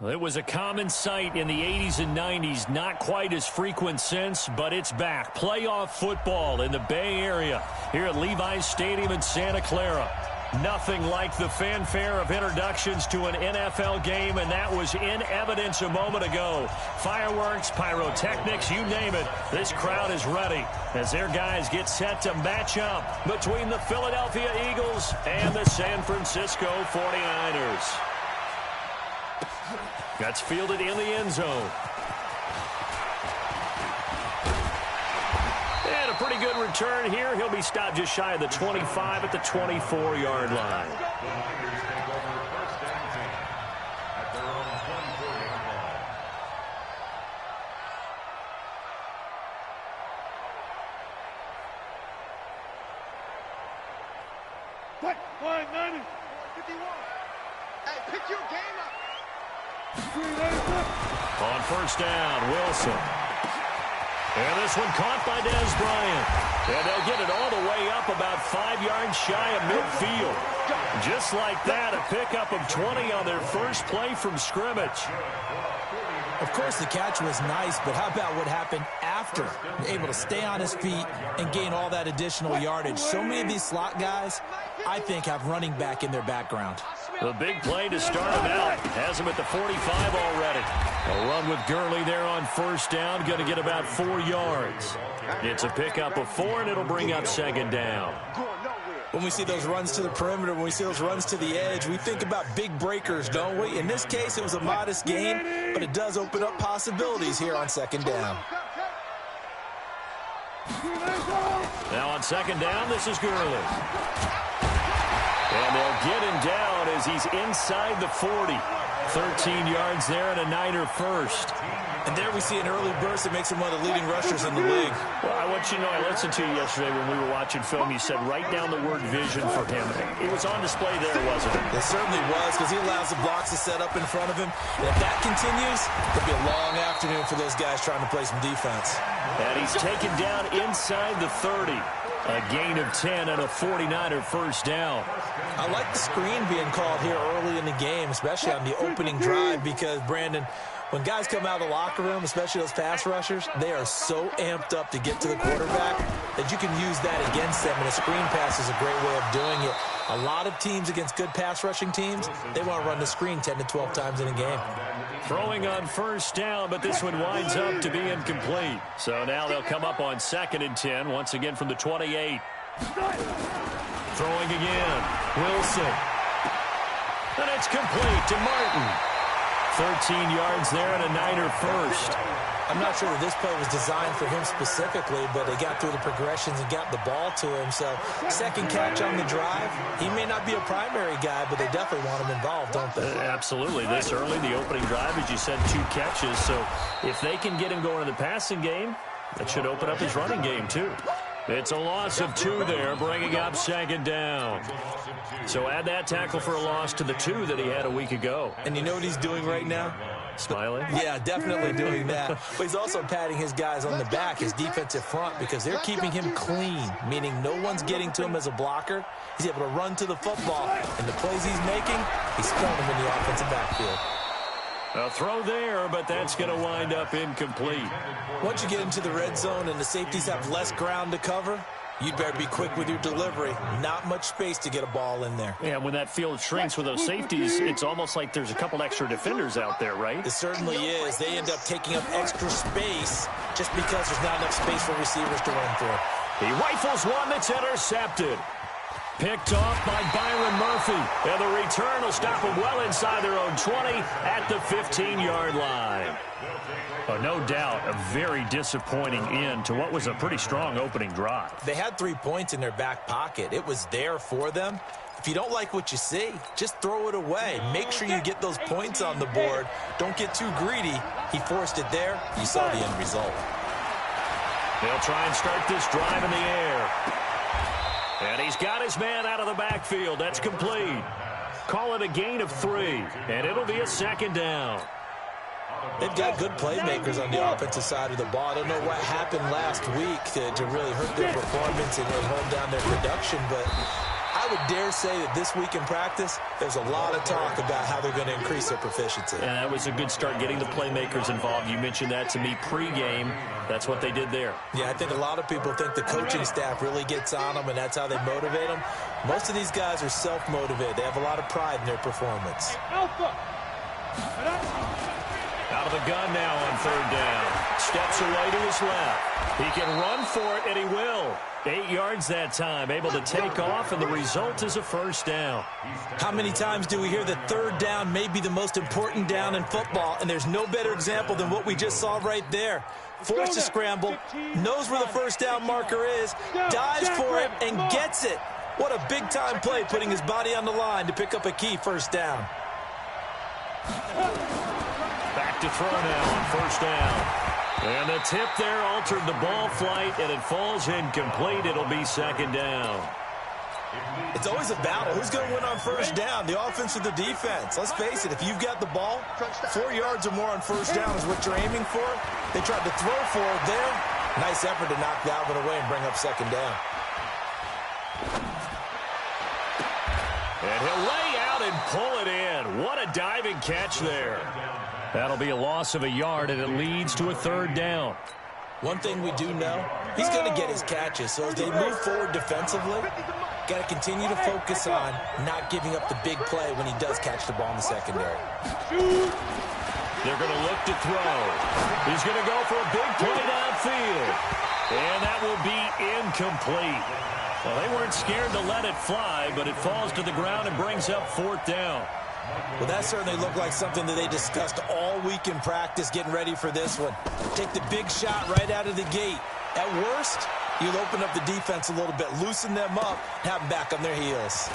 It was a common sight in the 80s and 90s, not quite as frequent since, but it's back. Playoff football in the Bay Area here at Levi's Stadium in Santa Clara. Nothing like the fanfare of introductions to an NFL game, and that was in evidence a moment ago. Fireworks, pyrotechnics, you name it. This crowd is ready as their guys get set to match up between the Philadelphia Eagles and the San Francisco 49ers. That's fielded in the end zone. And a pretty good return here. He'll be stopped just shy of the 25 at the 24-yard line. Line 90, 51. Hey, pick your game up. On first down, Wilson. And this one caught by Dez Bryant. And they'll get it all the way up about 5 yards shy of midfield. Just like that, a pickup of 20 on their first play from scrimmage. Of course, the catch was nice, but how about what happened after? Able to stay on his feet and gain all that additional yardage. So many of these slot guys, I think, have running back in their background. The big play to start him out. Has him at the 45 already. A run with Gurley there on first down. Going to get about 4 yards. It's a pickup of 4, and it'll bring up second down. When we see those runs to the perimeter, when we see those runs to the edge, we think about big breakers, don't we? In this case, it was a modest gain, but it does open up possibilities here on second down. Now on second down, this is Gurley. And they'll get him down as he's inside the 40. 13 yards there and a Niner first. And there we see an early burst that makes him one of the leading rushers in the league. Well, I want you to know, I listened to you yesterday when we were watching film. You said write down the word vision for him. It was on display there, wasn't it? It certainly was, because he allows the blocks to set up in front of him. And if that continues, it'll be a long afternoon for those guys trying to play some defense. And he's taken down inside the 30. A gain of 10 and a 49er first down. I like the screen being called here early in the game, especially on the opening drive, because, Brandon, when guys come out of the locker room, especially those pass rushers, they are so amped up to get to the quarterback that you can use that against them, and a screen pass is a great way of doing it. A lot of teams against good pass rushing teams, they want to run the screen 10 to 12 times in a game. Throwing on first down, but this one winds up to be incomplete. So now they'll come up on 2nd and 10, once again from the 28. Throwing again, Wilson. And it's complete to Martin. 13 yards there and a Niner first. I'm not sure that this play was designed for him specifically, but they got through the progressions and got the ball to him. So second catch on the drive. He may not be a primary guy, but they definitely want him involved, don't they? Absolutely. This early, the opening drive, as you said, 2 catches. So if they can get him going in the passing game, that should open up his running game too. It's a loss of 2 there, bringing up second down. So add that tackle for a loss to the 2 that he had a week ago. And you know what he's doing right now? Smiling? Yeah, definitely doing that. But he's also patting his guys on the back, his defensive front, because they're keeping him clean, meaning no one's getting to him as a blocker. He's able to run to the football, and the plays he's making, he's throwing them in the offensive backfield. A throw there, but that's going to wind up incomplete. Once you get into the red zone and the safeties have less ground to cover, you'd better be quick with your delivery. Not much space to get a ball in there. Yeah, when that field shrinks with those safeties, it's almost like there's a couple extra defenders out there, right? It certainly is. They end up taking up extra space just because there's not enough space for receivers to run through. He rifles one that's intercepted. Picked off by Byron Murphy. And the return will stop them well inside their own 20 at the 15-yard line. Oh, no doubt a very disappointing end to what was a pretty strong opening drive. They had 3 points in their back pocket. It was there for them. If you don't like what you see, just throw it away. Make sure you get those points on the board. Don't get too greedy. He forced it there. You saw the end result. They'll try and start this drive in the air. And he's got his man out of the backfield. That's complete. Call it a gain of 3, and it'll be a second down. They've got good playmakers on the offensive side of the ball. I don't know what happened last week to really hurt their performance and really hold down their production, but I I would dare say that this week in practice, there's a lot of talk about how they're going to increase their proficiency. And that was a good start, getting the playmakers involved. You mentioned that to me pregame. That's what they did there. Yeah, I think a lot of people think the coaching staff really gets on them, and that's how they motivate them. Most of these guys are self-motivated. They have a lot of pride in their performance. Out of the gun now on third down. Steps away to his left. He can run for it, and he will. 8 yards that time, able to take off, and the result is a first down. How many times do we hear that third down may be the most important down in football, and there's no better example than what we just saw right there. Forced to scramble, knows where the first down marker is, dives for it, and gets it. What a big-time play, putting his body on the line to pick up a key first down. Back to throw now on first down. And the tip there altered the ball flight, and it falls incomplete. It'll be second down. It's always a battle. Who's going to win on first down, the offense or the defense? Let's face it, if you've got the ball, 4 yards or more on first down is what you're aiming for. They tried to throw for it there. Nice effort to knock Dalvin away and bring up second down. And he'll lay out and pull it in. What a diving catch there. That'll be a loss of a yard, and it leads to a third down. One thing we do know, he's going to get his catches. So as they move forward defensively, got to continue to focus on not giving up the big play when he does catch the ball in the secondary. They're going to look to throw. He's going to go for a big play downfield. And that will be incomplete. Well, they weren't scared to let it fly, but it falls to the ground and brings up fourth down. Well, that certainly looked like something that they discussed all week in practice, getting ready for this one. Take the big shot right out of the gate. At worst, you'll open up the defense a little bit, loosen them up, have them back on their heels.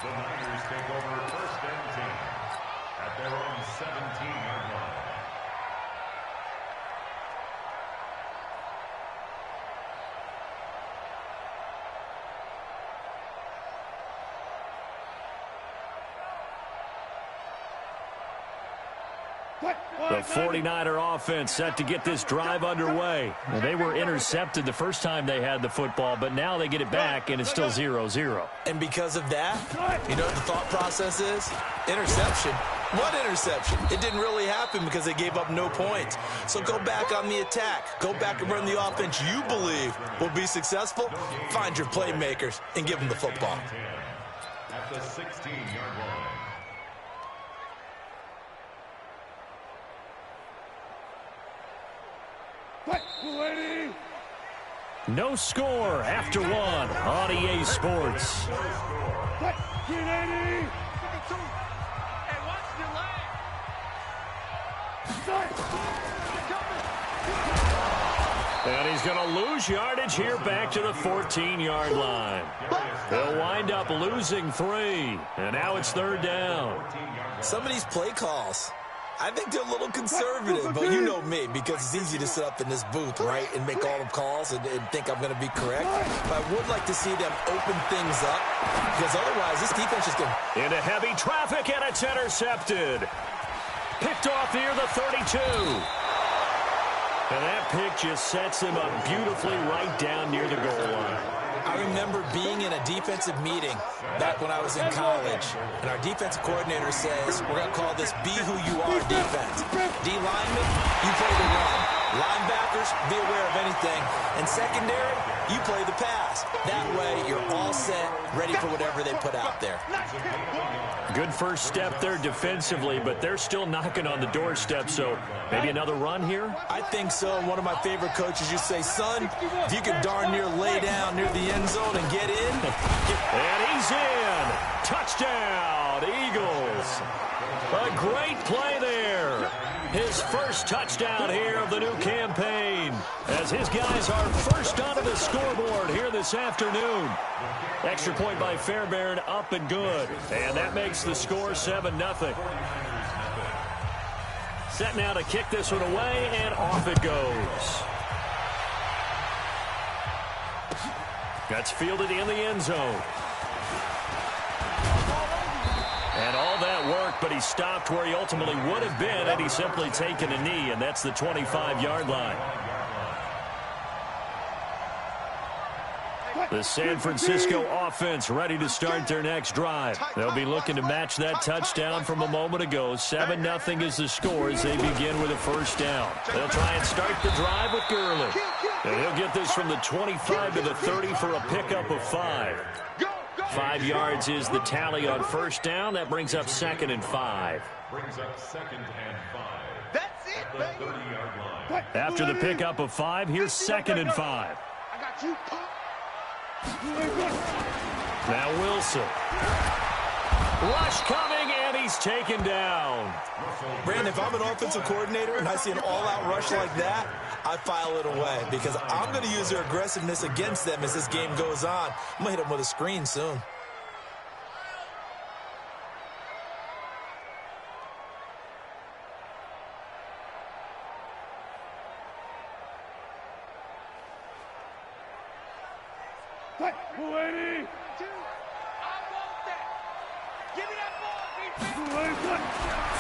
The Niners take over first and 10 at their own 17-yard line. The 49er offense set to get this drive underway. Well, they were intercepted the first time they had the football, but now they get it back, and it's still 0-0. And because of that, you know what the thought process is? Interception. What interception? It didn't really happen because they gave up no points. So go back on the attack. Go back and run the offense you believe will be successful. Find your playmakers and give them the football. At the 16-yard line. No score after one on EA Sports. And he's going to lose yardage here back to the 14-yard line. They'll wind up losing 3. And now it's third down. Some of these play calls, I think they're a little conservative, but you know me, because it's easy to sit up in this booth, right, and make all the calls and think I'm going to be correct. But I would like to see them open things up, because otherwise this defense is going to... Into heavy traffic, and it's intercepted. Picked off near the 32. And that pick just sets him up beautifully right down near the goal line. I remember being in a defensive meeting back when I was in college, and our defensive coordinator says, we're going to call this Be Who You Are defense. D linemen, you play the run. Linebackers, be aware of anything. And secondary, you play the pass. That way, you're all set, ready for whatever they put out there. Good first step there defensively, but they're still knocking on the doorstep, so maybe another run here? I think so. And one of my favorite coaches used to say, son, if you could darn near lay down near the end zone and get in. And he's in. Touchdown, Eagles. A great play there. His first touchdown here of the new campaign, as his guys are first onto the scoreboard here this afternoon. Extra point by Fairbairn, up and good. And that makes the score 7-0. Set now to kick this one away, and off it goes. That's fielded in the end zone. And all that work, but he stopped where he ultimately would have been had he simply taken a knee, and that's the 25-yard line. The San Francisco offense ready to start their next drive. They'll be looking to match that touchdown from a moment ago. 7-0 is the score as they begin with a first down. They'll try and start the drive with Gurley. And he'll get this from the 25 to the 30 for a pickup of 5. 5 yards is the tally on first down. That brings up 2nd and 5. Brings up 2nd and 5. That's it, The baby. 30-yard line. After the pickup of 5, here's 2nd and 5. I got you. Now Wilson. Rush coming, and he's taken down. Brandon, if I'm an offensive coordinator and I see an all-out rush like that, I file it away because I'm going to use their aggressiveness against them as this game goes on. I'm going to hit them with a screen soon.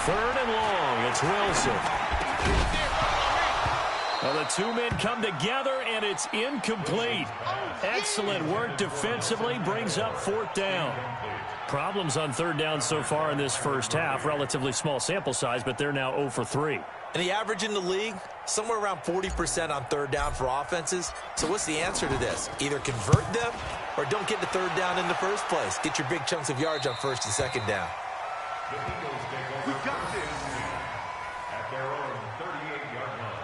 Third and long. It's Wilson. Well, the two men come together, and it's incomplete. Excellent work defensively. Brings up 4th down. Problems on 3rd down so far in this first half. Relatively small sample size, but they're now 0 for 3. And the average in the league, somewhere around 40% on 3rd down for offenses. So what's the answer to this? Either convert them or don't get to 3rd down in the first place. Get your big chunks of yards on 1st and 2nd down. The Eagles take over first and 10 at their own 38-yard line.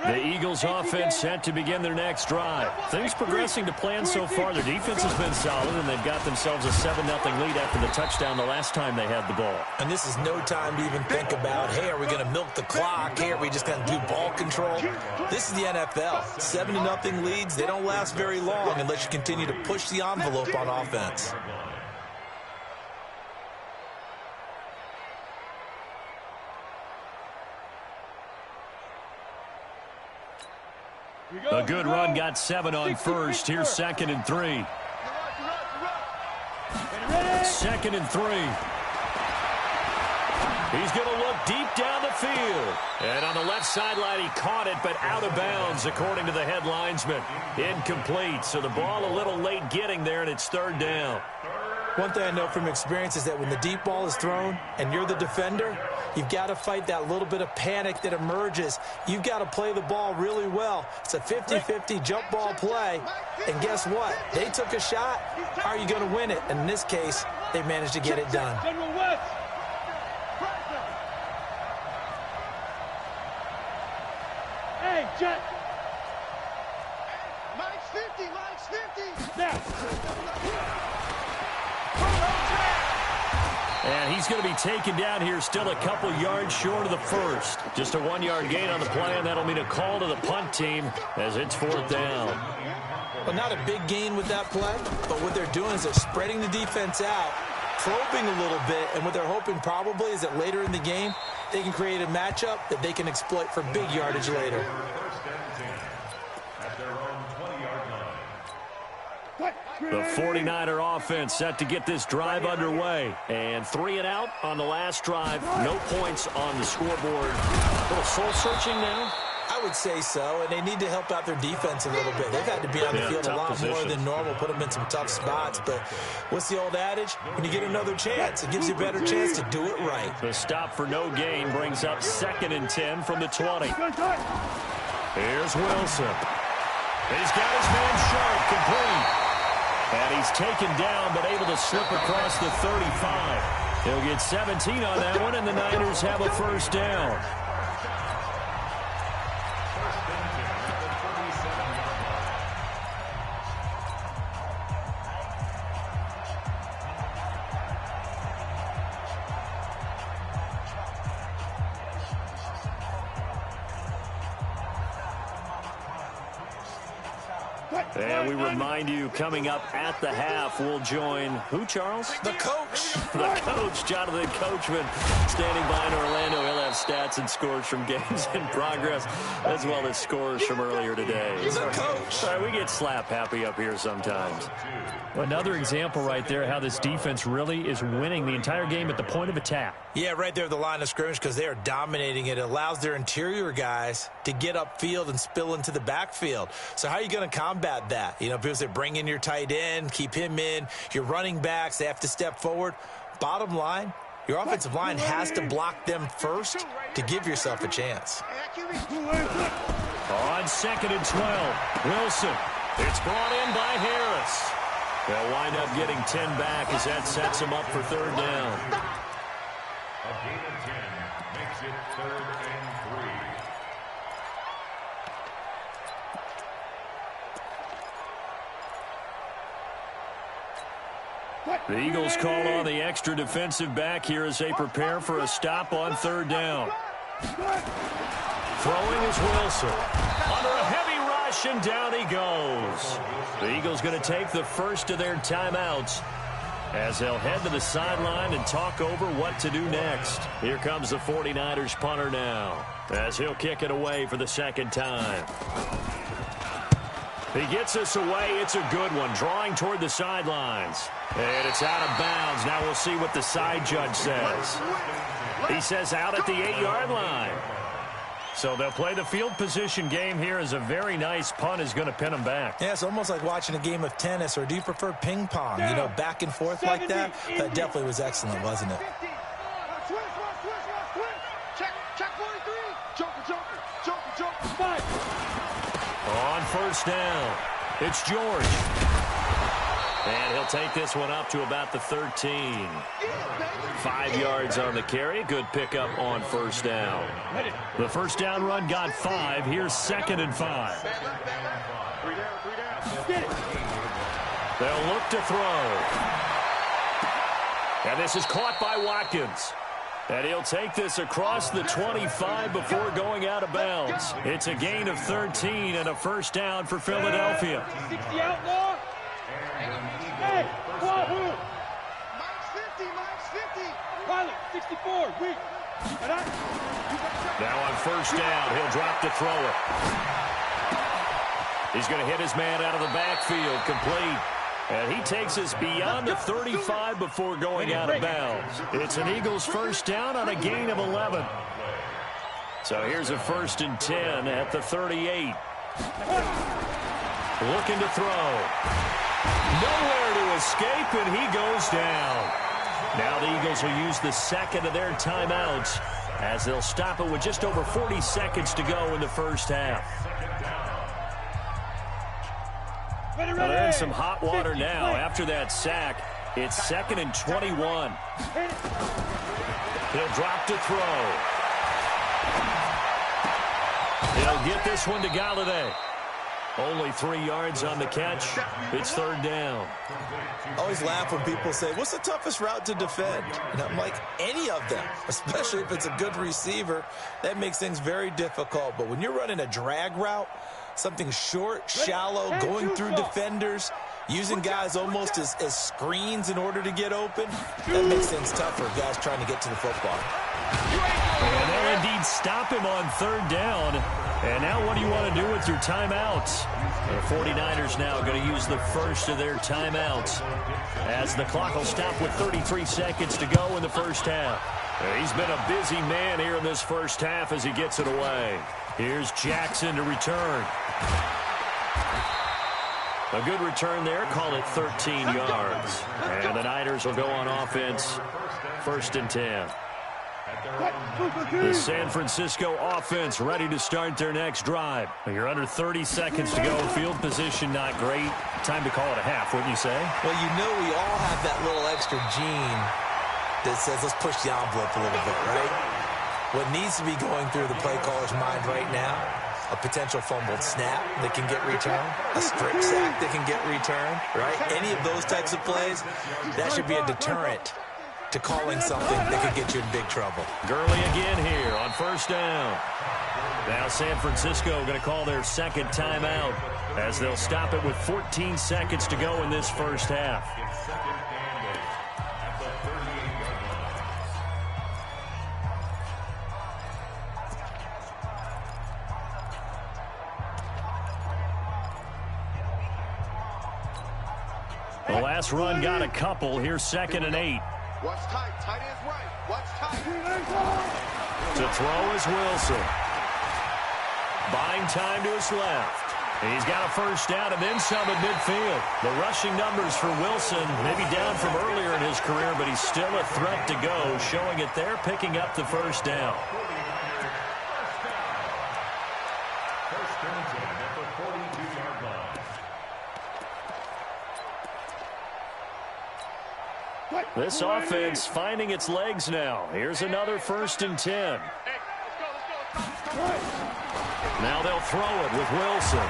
The Eagles offense set to begin their next drive. Things progressing to plan so far. Their defense has been solid, and they've got themselves a 7-0 lead after the touchdown the last time they had the ball. And this is no time to even think about, hey, are we going to milk the clock? Hey, are we just going to do ball control? This is the NFL. 7-0 leads, they don't last very long unless you continue to push the envelope on offense. A good run got 7 on first. Here's 2nd and 3. 2nd and 3. He's going to look deep down the field. And on the left sideline, he caught it, but out of bounds, according to the head linesman. Incomplete, so the ball a little late getting there, and it's 3rd down. One thing I know from experience is that when the deep ball is thrown and you're the defender, you've got to fight that little bit of panic that emerges. You've got to play the ball really well. It's a 50-50 jump ball play. And guess what? They took a shot. How are you going to win it? And in this case, they managed to get it done. Hey, Jet. Mike's 50, Mike's 50. Now. And he's going to be taken down here, still a couple yards short of the first. Just a 1-yard gain on the play, and that'll mean a call to the punt team as it's 4th down. Well, not a big gain with that play, but what they're doing is they're spreading the defense out, probing a little bit, and what they're hoping probably is that later in the game, they can create a matchup that they can exploit for big yardage later. First and 10 at their own 20-yard line. The 49er offense set to get this drive underway. And 3 and out on the last drive. No points on the scoreboard. A little soul-searching now. I would say so, and they need to help out their defense a little bit. They've had to be on the field a lot more than normal, put them in some tough spots. But what's the old adage? When you get another chance, it gives you a better chance to do it right. The stop for no gain brings up 2nd and 10 from the 20. Here's Wilson. He's got his man Sharp complete. And he's taken down, but able to slip across the 35. He'll get 17 on that one, and the Niners have a first down. And we remind you, coming up at the half, we'll join who, Charles? The coach. The coach, Jonathan Coachman, standing by in Orlando. He'll have stats and scores from games in progress, as well as scores from earlier today. The coach. Sorry, we get slap happy up here sometimes. Well, another example right there how this defense really is winning the entire game at the point of attack. Yeah, right there at the line of scrimmage because they are dominating it. It allows their interior guys to get upfield and spill into the backfield. So how are you going to combat that? You know, people say bring in your tight end, keep him in. Your running backs, they have to step forward. Bottom line, your offensive line has to block them first to give yourself a chance. On 2nd and 12, Wilson. It's brought in by Harris. They'll wind up getting 10 back as that sets them up for 3rd down. A gain of 10 makes it 3rd and 3. The Eagles call on the extra defensive back here as they prepare for a stop on 3rd down. Throwing is Wilson. Under a heavy rush, and down he goes. The Eagles going to take the first of their timeouts as they'll head to the sideline and talk over what to do next. Here comes the 49ers punter now as he'll kick it away for the 2nd time. He gets this away. It's a good one, drawing toward the sidelines. And it's out of bounds. Now we'll see what the side judge says. He says out at the 8-yard line. So they'll play the field position game here as a very nice punt is going to pin them back. Yeah, it's almost like watching a game of tennis, or do you prefer ping pong? You know, back and forth like that? That definitely was excellent, wasn't it? Check 43. Joker. On 1st down, it's George. And he'll take this one up to about the 13. 5 yards on the carry. Good pickup on 1st down. The 1st down run got 5. Here's 2nd and 5. They'll look to throw. And this is caught by Watkins. And he'll take this across the 25 before going out of bounds. It's a gain of 13 and a 1st down for Philadelphia. 60 outlaw. Hey, Mine's 50. Pilot, 64, weak. Now on 1st down, he'll drop to throw it. He's going to hit his man out of the backfield, complete. And he takes us beyond the 35 before going out of bounds. It's an Eagles 1st down on a gain of 11. So here's a 1st and 10 at the 38. Looking to throw. Nowhere to escape, and he goes down. Now the Eagles will use the 2nd of their timeouts as they'll stop it with just over 40 seconds to go in the 1st half. Well, they're in some hot water now. After that sack, it's 2nd and 21. He'll drop to throw. He'll get this one to Galladay. Only 3 yards on the catch. It's 3rd down. I always laugh when people say, what's the toughest route to defend? And I'm like, any of them, especially if it's a good receiver. That makes things very difficult. But when you're running a drag route, something short, shallow, going through defenders, using guys almost as screens in order to get open, that makes things tough for guys trying to get to the football. And they'll indeed stop him on 3rd down. And now what do you want to do with your timeouts? The 49ers now going to use the 1st of their timeouts as the clock will stop with 33 seconds to go in the 1st half. He's been a busy man here in this 1st half as he gets it away. Here's Jackson to return. A good return there. Call it 13 yards. And the Niners will go on offense. 1st and 10. The San Francisco offense ready to start their next drive. You're under 30 seconds to go. Field position not great. Time to call it a half, wouldn't you say? Well, you know we all have that little extra gene that says let's push the envelope a little bit, right? What needs to be going through the play caller's mind right now, a potential fumbled snap that can get returned, a strip sack that can get returned, right? Any of those types of plays, that should be a deterrent to calling something that could get you in big trouble. Gurley again here on first down. Now San Francisco going to call their second timeout as they'll stop it with 14 seconds to go in this first half. The last run got a couple. Here's 2nd and 8. Watch tight. Tight is right. Watch tight. To throw is Wilson. Buying time to his left. He's got a first down and then some at midfield. The rushing numbers for Wilson maybe down from earlier in his career, but he's still a threat to go, showing it there, picking up the first down. First and 10 at the 42-yard line. This offense finding its legs now. Here's another 1st and 10. Now they'll throw it with Wilson.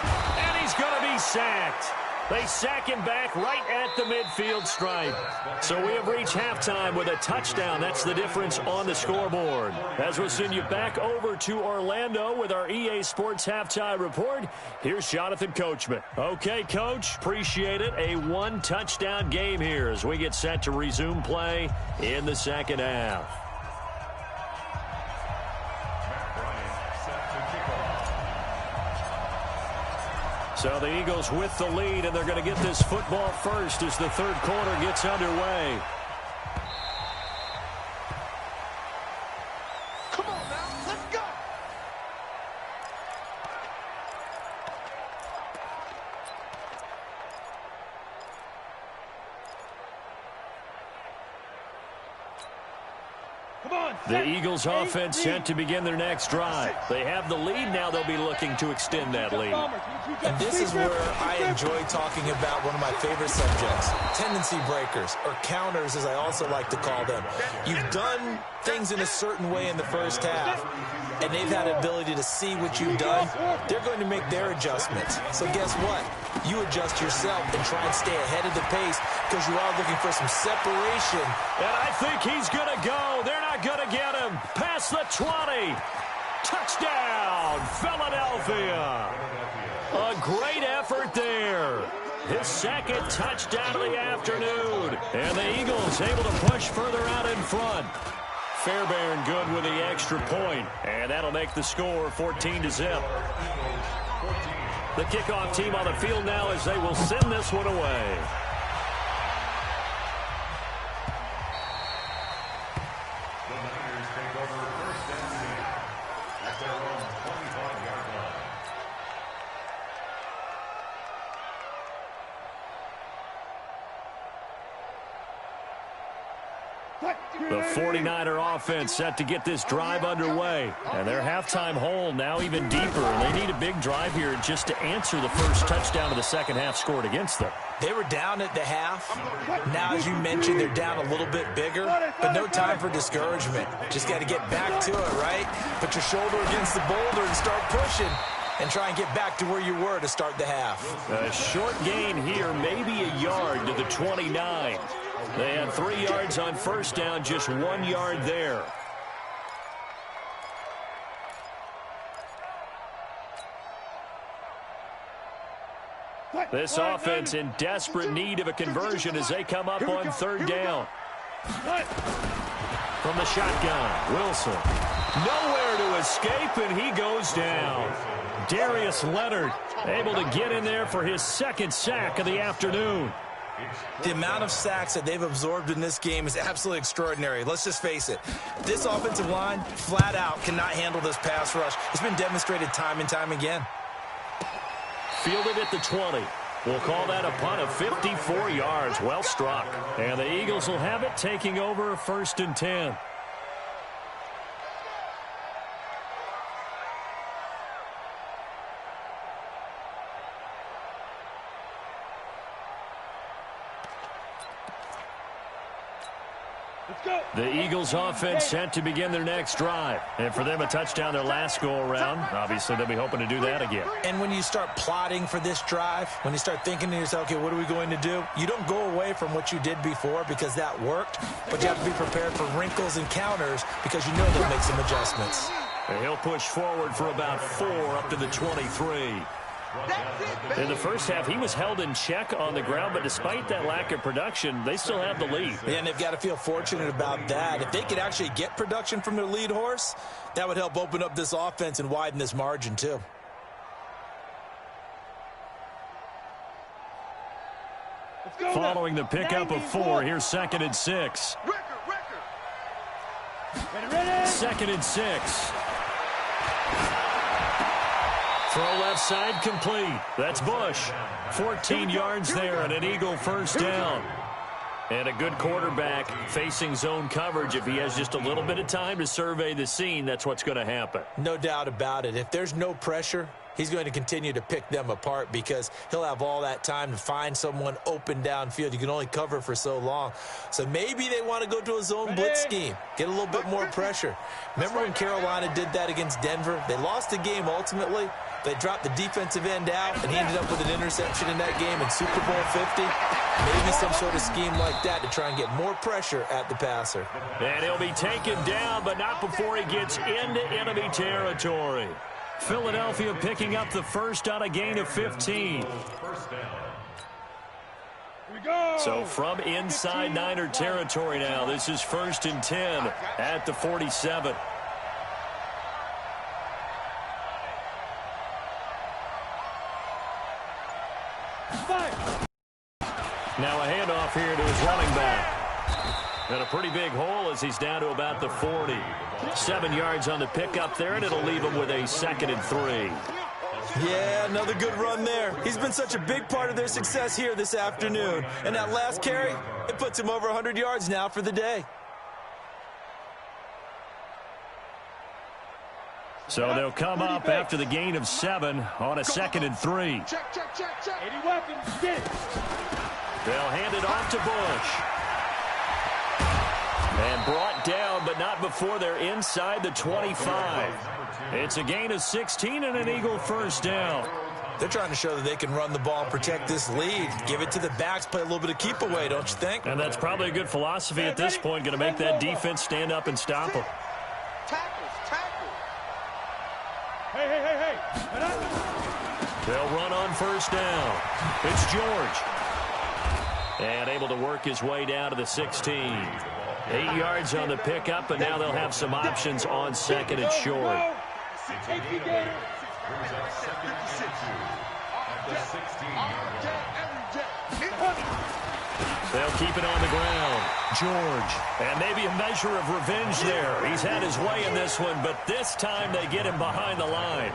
And he's going to be sacked. They sack him back right at the midfield stripe. So we have reached halftime with a touchdown. That's the difference on the scoreboard. As we'll send you back over to Orlando with our EA Sports Halftime Report, here's Jonathan Coachman. Okay, Coach, appreciate it. A one-touchdown game here as we get set to resume play in the second half. So the Eagles with the lead, and they're going to get this football first as the third quarter gets underway. Come on now, let's go. The Eagles offense set to begin their next drive. They have the lead. Now they'll be looking to extend that lead. And this is where I enjoy talking about one of my favorite subjects, tendency breakers, or counters as I also like to call them. You've done things in a certain way in the first half, and they've had the ability to see what you've done. They're going to make their adjustments. So guess what? You adjust yourself and try and stay ahead of the pace because you are looking for some separation. And I think he's going to go. They're not going to get him. Past the 20. Touchdown, Philadelphia. A great effort there. His second touchdown of the afternoon. And the Eagles able to push further out in front. Fairbairn good with the extra point. And that'll make the score 14-0. The kickoff team on the field now as they will send this one away. The Niners take over 1st and 10 at their own 25-yard line. The 49er offense set to get this drive underway. And their halftime hole now even deeper. And they need a big drive here just to answer the first touchdown of the second half scored against them. They were down at the half. Now, as you mentioned, they're down a little bit bigger, but no time for discouragement. Just got to get back to it, right? Put your shoulder against the boulder and start pushing and try and get back to where you were to start the half. A short gain here, maybe a yard to the 29. They had 3 yards on first down, just 1 yard there. This offense in desperate need of a conversion as they come up on third down. From the shotgun, Wilson. Nowhere to escape, and he goes down. Darius Leonard able to get in there for his second sack of the afternoon. The amount of sacks that they've absorbed in this game is absolutely extraordinary. Let's just face it. This offensive line, flat out, cannot handle this pass rush. It's been demonstrated time and time again. Fielded at the 20. We'll call that a punt of 54 yards. Well struck. And the Eagles will have it, taking over 1st and 10. Let's go. The Eagles offense set to begin their next drive. And for them, a touchdown their last go-around. Obviously, they'll be hoping to do that again. And when you start plotting for this drive, when you start thinking to yourself, okay, what are we going to do? You don't go away from what you did before because that worked, but you have to be prepared for wrinkles and counters because you know they'll make some adjustments. And he'll push forward for about 4 up to the 23. In the first half, he was held in check on the ground, but despite that lack of production, they still have the lead. And they've got to feel fortunate about that. If they could actually get production from their lead horse, that would help open up this offense and widen this margin too. Following the pickup of 4, here's 2nd and 6. 2nd and 6. Throw left side complete. That's Bush. 14 yards there and an Eagle first down. And a good quarterback facing zone coverage. If he has just a little bit of time to survey the scene, that's what's going to happen. No doubt about it. If there's no pressure, he's going to continue to pick them apart because he'll have all that time to find someone open downfield. You can only cover for so long. So maybe they want to go to a zone blitz scheme, get a little bit more pressure. Remember when Carolina did that against Denver? They lost the game ultimately. They dropped the defensive end out, and he ended up with an interception in that game in Super Bowl 50. Maybe some sort of scheme like that to try and get more pressure at the passer. And he'll be taken down, but not before he gets into enemy territory. Philadelphia picking up the first on a gain of 15. So from inside Niner territory now, this is 1st and 10 at the 47. Now a handoff here to his running back. And a pretty big hole as he's down to about the 40. 7 yards on the pickup there, and it'll leave him with a 2nd and 3. Yeah, another good run there. He's been such a big part of their success here this afternoon. And that last carry, it puts him over 100 yards now for the day. So they'll come up after the gain of 7 on a 2nd and 3. Check, check, check, check. 80 weapons, get it. They'll hand it off to Bush. And brought down, but not before they're inside the 25. It's a gain of 16 and an Eagle first down. They're trying to show that they can run the ball and protect this lead. Give it to the backs, play a little bit of keep away, don't you think? And that's probably a good philosophy at this point, going to make that defense stand up and stop them. Tackles. Hey. They'll run on first down. It's George. And able to work his way down to the 16. 8 yards on the pickup, and now they'll have some options on 2nd and short. They'll keep it on the ground. George. And maybe a measure of revenge there. He's had his way in this one, but this time they get him behind the line.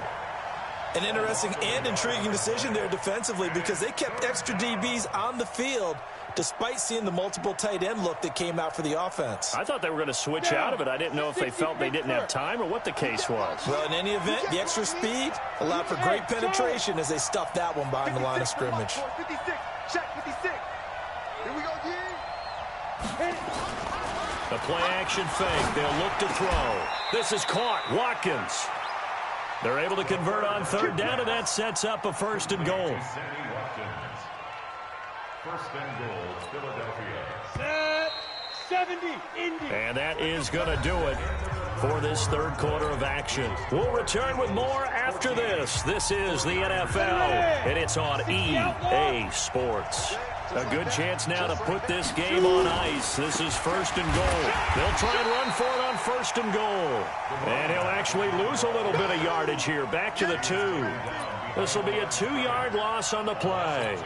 An interesting and intriguing decision there defensively because they kept extra DBs on the field despite seeing the multiple tight end look that came out for the offense. I thought they were going to switch out of it. I didn't know if they felt they didn't have time or what the case was. Well, in any event, the extra speed allowed for great penetration as they stuffed that one behind the line of scrimmage. 56, check 56. Here we go, The play-action fake. They'll look to throw. This is caught. Watkins. They're able to convert on 3rd down, and that sets up a 1st and goal. First and goal, Philadelphia. Set 70, Indy. And that is going to do it for this 3rd quarter of action. We'll return with more after this. This is the NFL, and it's on EA Sports. A good chance now to put this game on ice. This is 1st and goal. They'll try and run for it on 1st and goal. And he'll actually lose a little bit of yardage here. Back to the 2. This will be a 2-yard loss on the play.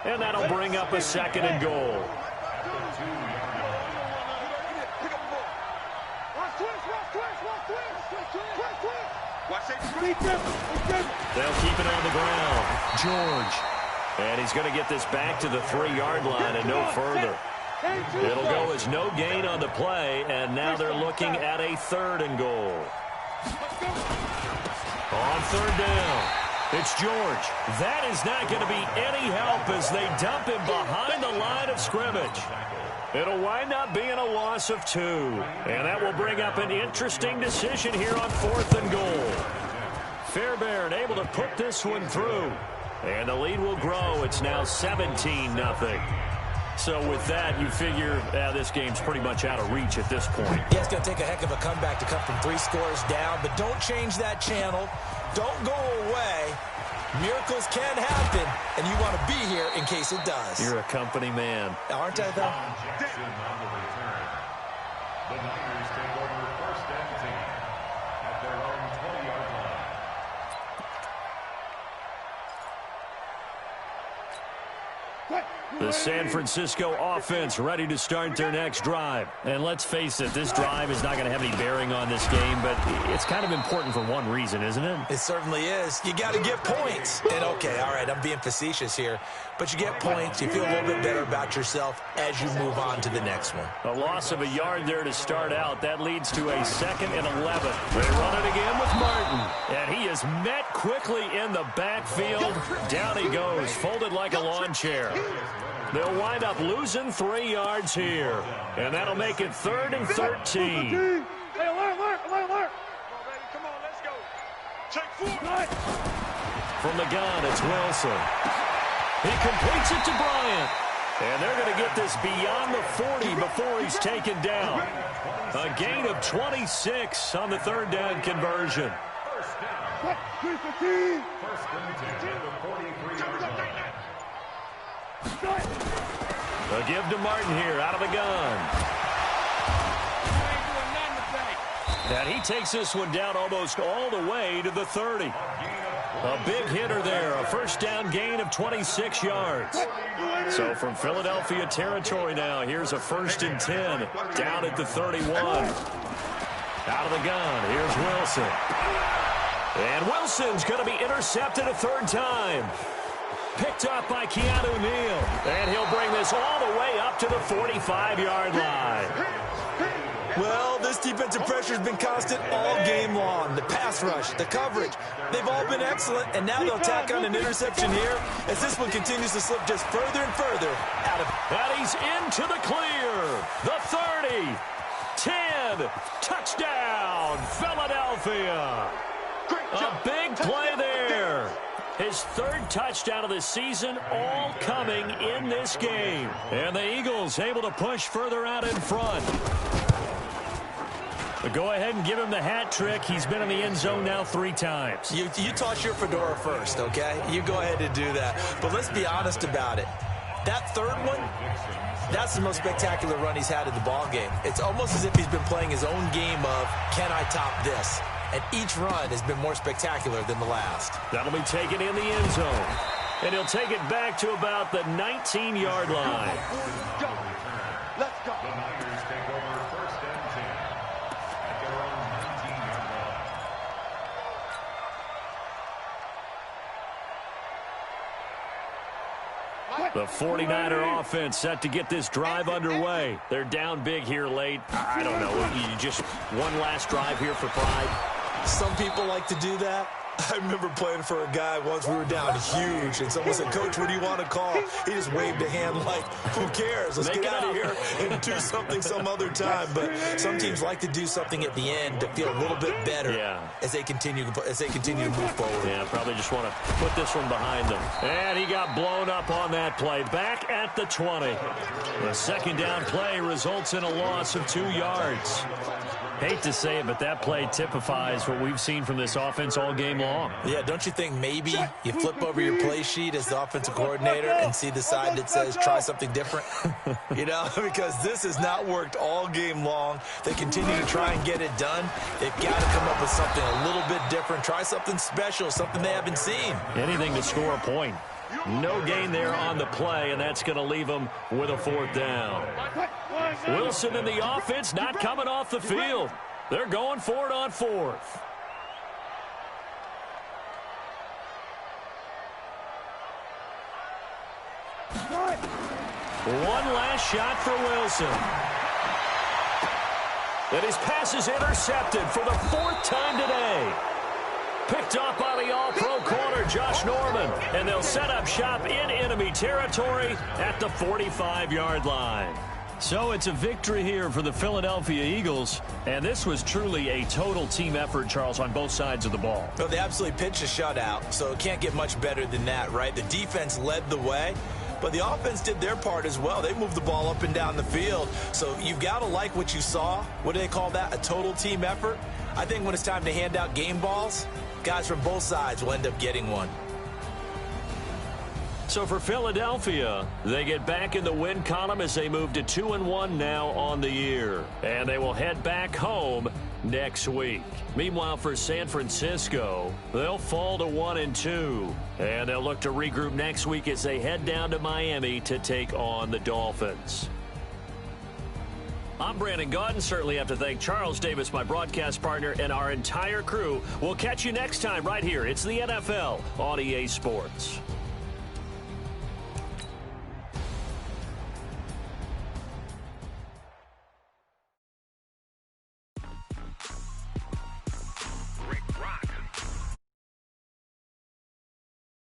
And that'll bring up a 2nd and goal. They'll keep it on the ground. George. And he's going to get this back to the 3-yard line and no further. It'll go as no gain on the play, and now they're looking at a 3rd and goal. On 3rd down, it's George. That is not going to be any help as they dump him behind the line of scrimmage. It'll wind up being a loss of 2. And that will bring up an interesting decision here on 4th and goal. Fairbairn able to put this one through. And the lead will grow. It's now 17-0. So with that, you figure this game's pretty much out of reach at this point. Yeah, it's going to take a heck of a comeback to come from 3 scores down. But don't change that channel. Don't go away. Miracles can happen, and you want to be here in case it does. You're a company man. Aren't I, though? Jackson on the return. The Niners take over 1st and 10 at their own 20-yard line. The San Francisco offense ready to start their next drive. And let's face it, this drive is not going to have any bearing on this game, but it's kind of important for one reason, isn't it? It certainly is. You got to get points. And, okay, all right, I'm being facetious here, but you get points. You feel a little bit better about yourself as you move on to the next one. A loss of a yard there to start out. That leads to a 2nd and 11. They run it again with Martin. And he is met quickly in the backfield. Down he goes, folded like a lawn chair. They'll wind up losing 3 yards here. And that'll make it 3rd and 13. Hey, alert. Come on, let's go. Check 4. From the gun, it's Wilson. He completes it to Bryant. And they're going to get this beyond the 40 before he's taken down. A gain of 26 on the 3rd down conversion. First down. First and 10 at the 43-yard line. A give to Martin here out of the gun. And he takes this one down almost all the way to the 30. A big hitter there. A 1st down gain of 26 yards. So from Philadelphia territory now, here's a 1st and 10 down at the 31. Out of the gun, here's Wilson. And Wilson's going to be intercepted a 3rd time. Picked up by Keanu Neal. And he'll bring this all the way up to the 45-yard line. Well, this defensive pressure has been constant all game long. The pass rush, the coverage, they've all been excellent, and now they'll tack on an interception here as this one continues to slip just further and further out of. And he's into the clear. The 30, 10, touchdown, Philadelphia. A big play there. His 3rd touchdown of the season, all coming in this game. And the Eagles able to push further out in front. But go ahead and give him the hat trick. He's been in the end zone now 3 times. You toss your fedora first, okay? You go ahead and do that. But let's be honest about it. That 3rd one, that's the most spectacular run he's had in the ball game. It's almost as if he's been playing his own game of, can I top this? And each run has been more spectacular than the last. That'll be taken in the end zone. And he'll take it back to about the 19-yard line. Let's go. The Niners take over 1st and 10 at their own 19-yard line. The 49er offense set to get this drive underway. They're down big here late. I don't know. You just one last drive here for pride. Some people like to do that. I remember playing for a guy once. We were down huge, and someone said, "Coach, what do you want to call?" He just waved a hand like, "Who cares? Let's get out of here and do something some other time." But some teams like to do something at the end to feel a little bit better as they continue to move forward. Yeah, probably just want to put this one behind them. And he got blown up on that play. Back at the 20. The 2nd down play results in a loss of 2 yards. Hate to say it, but that play typifies what we've seen from this offense all game long. Yeah, don't you think maybe you flip over your play sheet as the offensive coordinator and see the side that says try something different? You know, because this has not worked all game long. They continue to try and get it done. They've got to come up with something a little bit different. Try something special, something they haven't seen. Anything to score a point. No gain there on the play, and that's going to leave them with a 4th down. Wilson and the offense not coming off the field. They're going for it on 4th. One last shot for Wilson. And his pass is intercepted for the 4th time today. Picked up by the all-pro corner, Josh Norman. And they'll set up shop in enemy territory at the 45-yard line. So it's a victory here for the Philadelphia Eagles, and this was truly a total team effort, Charles, on both sides of the ball. Well, they absolutely pitched a shutout, so it can't get much better than that, right? The defense led the way, but the offense did their part as well. They moved the ball up and down the field, so you've got to like what you saw. What do they call that? A total team effort? I think when it's time to hand out game balls, guys from both sides will end up getting one. So for Philadelphia, they get back in the win column as they move to 2-1 now on the year. And they will head back home next week. Meanwhile, for San Francisco, they'll fall to 1-2. And they'll look to regroup next week as they head down to Miami to take on the Dolphins. I'm Brandon Gaudin. Certainly have to thank Charles Davis, my broadcast partner, and our entire crew. We'll catch you next time right here. It's the NFL on EA Sports.